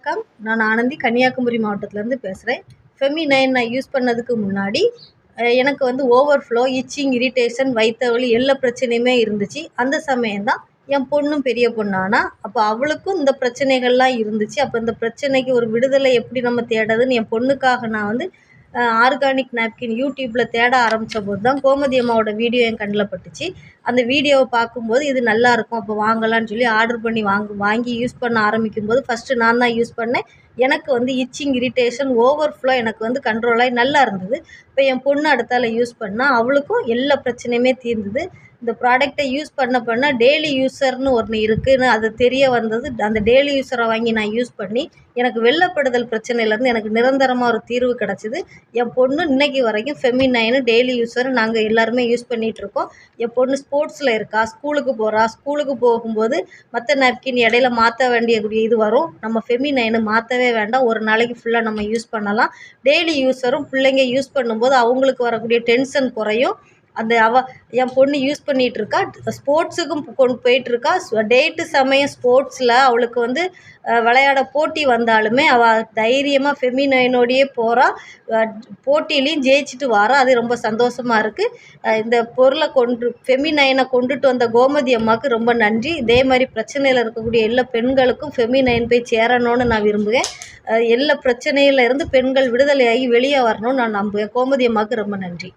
வணக்கம். நான் ஆனந்தி, கன்னியாகுமரி மாவட்டத்திலேருந்து பேசுகிறேன். ஃபெமி9 நான் யூஸ் பண்ணதுக்கு முன்னாடி எனக்கு வந்து ஓவர்ஃப்ளோ, இச்சிங், இரிட்டேஷன், வயிற்று வலி எல்லா பிரச்சனையுமே இருந்துச்சு. அந்த சமயம் தான் என் பொண்ணும் பெரிய பொண்ணானா. அப்போ அவளுக்கும் இந்த பிரச்சனைகள்லாம் இருந்துச்சு. அப்போ இந்த பிரச்சனைக்கு ஒரு விடுதலை எப்படி நம்ம தேடுறதுன்னு என் பொண்ணுக்காக நான் வந்து ஆர்கானிக் நாப்கின் யூடியூப்பில் தேட ஆரம்பித்த போது தான் கோமதி அம்மாவோட வீடியோ என் கண்ணில் பட்டுச்சு. அந்த வீடியோவை பார்க்கும்போது இது நல்லாயிருக்கும், அப்போ வாங்கலான்னு சொல்லி ஆர்டர் பண்ணி வாங்கி யூஸ் பண்ண ஆரம்பிக்கும்போது ஃபஸ்ட்டு நான் தான் யூஸ் பண்ணேன். எனக்கு வந்து இச்சிங், இரிட்டேஷன், ஓவர்ஃப்ளோ எனக்கு வந்து கண்ட்ரோலாகி நல்லா இருந்தது. இப்போ என் பொண்ணு அடுத்தால யூஸ் பண்ணால் அவளுக்கும் எல்லா பிரச்சனையுமே தீர்ந்தது. இந்த ப்ராடக்டை யூஸ் பண்ண டெய்லி யூஸர்னு ஒன்று இருக்குதுன்னு அது தெரிய வந்தது. அந்த டெய்லி யூஸரை வாங்கி நான் யூஸ் பண்ணி எனக்கு வெள்ளப்படுதல் பிரச்சனையிலேருந்து எனக்கு நிரந்தரமாக ஒரு தீர்வு கிடச்சிது. என் பொண்ணு இன்றைக்கி வரைக்கும் ஃபெமி9 டெய்லி யூஸர் நாங்கள் எல்லாருமே யூஸ் பண்ணிகிட்ருக்கோம். என் பொண்ணு ஸ்போர்ட்ஸில் இருக்கா, ஸ்கூலுக்கு போகிறா. ஸ்கூலுக்கு போகும்போது மற்ற நாப்கின் இடையில மாற்ற வேண்டிய இது வரும். நம்ம ஃபெமி9 மாற்றவே வேண்டாம், ஒரு நாளைக்கு ஃபுல்லாக நம்ம யூஸ் பண்ணலாம். டெய்லி யூஸரும் பிள்ளைங்க யூஸ் பண்ணும்போது அவங்களுக்கு வரக்கூடிய டென்ஷன் குறையும். அந்த என் பொண்ணு யூஸ் பண்ணிகிட்ருக்கா. ஸ்போர்ட்ஸுக்கும் கொண்டு போயிட்டுருக்கா. டேட்டு சமயம் ஸ்போர்ட்ஸில் அவளுக்கு வந்து விளையாட போட்டி வந்தாலுமே அவள் தைரியமாக ஃபெமி9ஓடையே போகிறா. போட்டியிலையும் ஜெயிச்சுட்டு வாரா. அது ரொம்ப சந்தோஷமாக இருக்குது. இந்த பொருளை ஃபெமி9 கொண்டுட்டு வந்த கோமதி அம்மாவுக்கு ரொம்ப நன்றி. இதே மாதிரி பிரச்சனையில் இருக்கக்கூடிய எல்லா பெண்களுக்கும் ஃபெமி9 போய் சேரணும்னு நான் விரும்புவேன். எல்லா பிரச்சனையிலேருந்து பெண்கள் விடுதலையாகி வெளியே வரணும்னு நான் நம்புவேன். கோமதி அம்மாவுக்கு ரொம்ப நன்றி.